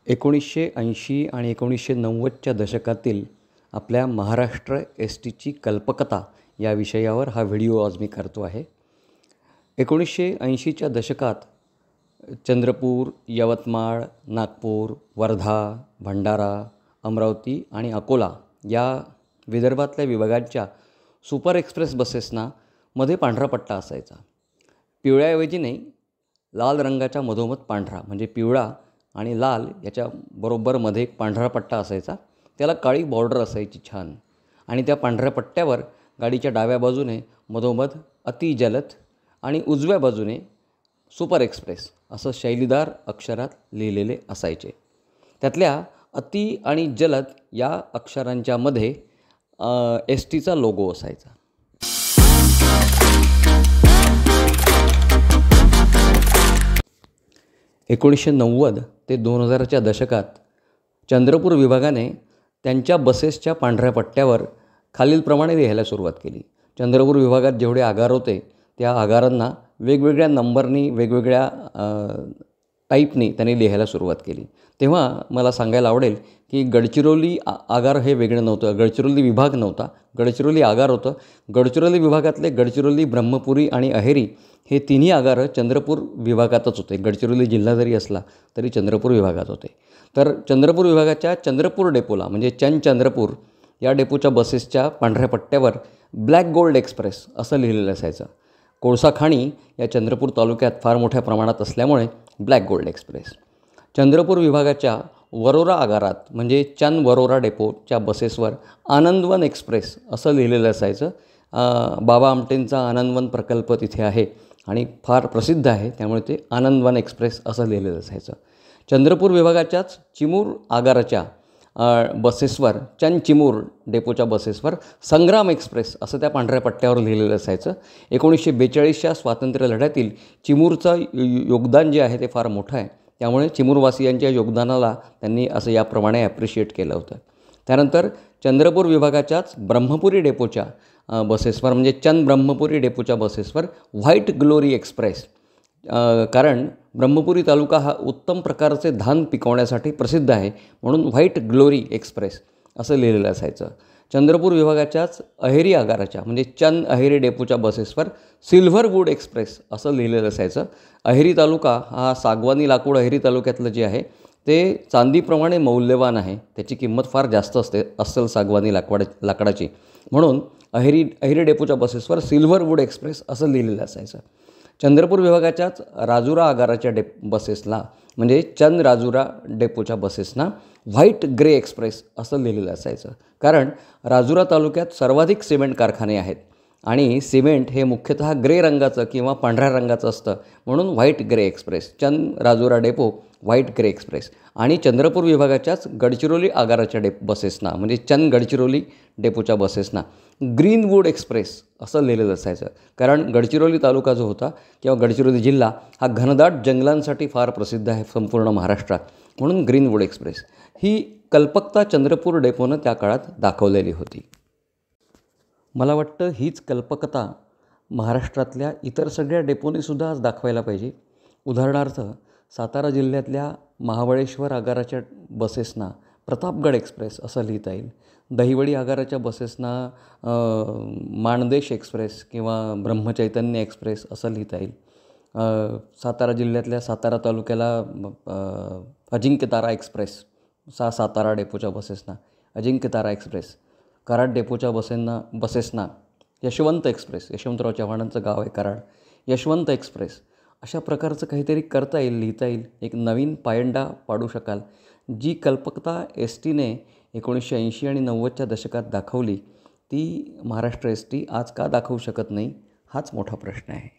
1980 आणि 1990च्या दशकातील आपल्या महाराष्ट्र एस टीची कल्पकता या विषयावर हा व्हिडिओ आज मी करतो आहे. 1980च्या दशकात चंद्रपूर, यवतमाळ, नागपूर, वर्धा, भंडारा, अमरावती आणि अकोला या विदर्भातल्या विभागांच्या सुपर एक्सप्रेस बसेसना मध्ये पांढरा पट्टा असायचा. पिवळ्याऐवजी नाही, लाल रंगाच्या मधोमध पांढरा, म्हणजे पिवळा आणि लाल याच्या बरोबर मध्ये एक पांढरा पट्टा असायचा. त्याला काळी बॉर्डर असायची छान, आणि त्या पांढऱ्या पट्ट्यावर गाडीच्या डाव्या बाजूने मधोमध अति जलद आणि उजव्या बाजूने सुपर एक्सप्रेस असं शैलीदार अक्षरात लिहिलेले असायचे. त्यातल्या अति आणि जलद या अक्षरांच्या मध्ये एस टीचा लोगो असायचा. एकोणीसशे 1990 ते 2000च्या दशकात चंद्रपूर विभागाने त्यांच्या बसेसच्या पांढऱ्या पट्ट्यावर खालीलप्रमाणे लिहायला सुरुवात केली. चंद्रपूर विभागात जेवढे आगार होते त्या आगारांना वेगवेगळ्या नंबरनी, वेगवेगळ्या टाईपनी त्यांनी लिहायला सुरुवात केली. तेव्हा मला सांगायला आवडेल की गडचिरोली आगार हे वेगळं नव्हतं, गडचिरोली विभाग नव्हता, गडचिरोली आगार होतं. गडचिरोली विभागातले गडचिरोली, ब्रह्मपुरी आणि अहेरी हे तिन्ही आगार चंद्रपूर विभागातच होते. गडचिरोली जिल्हा जरी असला तरी चंद्रपूर विभागात होते. तर चंद्रपूर विभागाच्या चंद्रपूर डेपोला, म्हणजे चंद्रपूर या डेपोच्या बसेसच्या पांढऱ्या पट्ट्यावर ब्लॅक गोल्ड एक्सप्रेस असं लिहिलेलं असायचं. कोळसा खाणी या चंद्रपूर तालुक्यात फार मोठ्या प्रमाणात असल्यामुळे ब्लॅक गोल्ड एक्सप्रेस. चंद्रपूर विभागाच्या वरोरा आगारात, म्हणजे वरोरा डेपोच्या बसेसवर आनंदवन एक्सप्रेस असं लिहिलेलं असायचं. बाबा आमटेंचा आनंदवन प्रकल्प तिथे आहे आणि फार प्रसिद्ध आहे, त्यामुळे ते आनंदवन एक्सप्रेस असं लिहिलेलं असायचं. चंद्रपूर विभागाच्याच चिमूर आगाराच्या बसेसवर, चिमूर डेपोच्या बसेसवर संग्राम एक्सप्रेस असं त्या पांढऱ्या पट्ट्यावर लिहिलेलं असायचं. 1942च्या स्वातंत्र्य लढ्यातील चिमूरचं योगदान जे आहे ते फार मोठं आहे, त्यामुळे चिमूरवासियांच्या योगदानाला त्यांनी असं याप्रमाणे ॲप्रिशिएट केलं होतं. त्यानंतर चंद्रपूर विभागाच्याच ब्रह्मपुरी डेपोच्या बसेसवर, म्हणजे ब्रह्मपुरी डेपोच्या बसेसवर व्हाईट ग्लोरी एक्सप्रेस, कारण ब्रह्मपुरी तालुका हा उत्तम प्रकारचे धान पिकवण्यासाठी प्रसिद्ध आहे, म्हणून व्हाईट ग्लोरी एक्सप्रेस असं लिहिलेलं असायचं. चंद्रपूर विभागाच्याच अहेरी आगाराच्या, म्हणजे अहेरी डेपोच्या बसेसवर सिल्व्हर वूड एक्सप्रेस असं लिहिलेलं असायचं. अहेरी तालुका हा सागवानी लाकूड अहेरी तालुक्यातलं जे आहे ते चांदीप्रमाणे मौल्यवान आहे, त्याची किंमत फार जास्त असते अस्सल सागवानी लाकडाची, म्हणून अहेरी डेपोच्या बसेसवर सिल्व्हर वूड एक्सप्रेस असं लिहिलेलं असायचं. चंद्रपूर विभागाच्याच राजुरा आगाराच्या बसेसला, म्हणजे राजुरा डेपोच्या बसेसना व्हाईट ग्रे एक्सप्रेस असं लिहिलेलं असायचं, कारण राजुरा तालुक्यात सर्वाधिक सिमेंट कारखाने आहेत आणि सिमेंट हे मुख्यतः ग्रे रंगाचं किंवा पांढऱ्या रंगाचं असतं, म्हणून white grey express, Rajura depot white grey express. आणि चंद्रपूर विभागाच्याच गडचिरोली आगाराच्या बसेसना, म्हणजे गडचिरोली डेपोच्या बसेसना ग्रीनवूड एक्सप्रेस असं लिहिलेलं असायचं, कारण गडचिरोली तालुका जो होता किंवा गडचिरोली जिल्हा हा घनदाट जंगलांसाठी फार प्रसिद्ध आहे संपूर्ण महाराष्ट्रात, म्हणून ग्रीनवूड एक्सप्रेस ही कल्पकता चंद्रपूर डेपोनं त्या काळात दाखवलेली होती. मला वाटतं हीच कल्पकता महाराष्ट्रातल्या इतर सगळ्या डेपोनीसुद्धा आज दाखवायला पाहिजे. उदाहरणार्थ सातारा जिल्ह्यातल्या महाबळेश्वर आगाराच्या बसेसना प्रतापगड एक्सप्रेस असं लिहिता येईल. दहिवडी आगाराच्या बसेसना माणदेश एक्सप्रेस किंवा ब्रह्मचैतन्य एक्सप्रेस असं लिहिता येईल. सातारा जिल्ह्यातल्या सातारा तालुक्याला अजिंक्यतारा एक्सप्रेस, सातारा डेपोच्या बसेसना अजिंक्यतारा एक्सप्रेस. कराड डेपोच्या बसेसना यशवंत एक्सप्रेस, यशवंतराव चव्हाणांचं गाव आहे कराड, यशवंत एक्सप्रेस. अशा प्रकारचं काहीतरी करता येईल, लिहिता येईल, एक नवीन पायंडा पाडू शकाल. जी कल्पकता एस टीने 1980 आणि 90च्या दशकात दाखवली ती महाराष्ट्र एस टी आज का दाखवू शकत नाही, हाच मोठा प्रश्न आहे.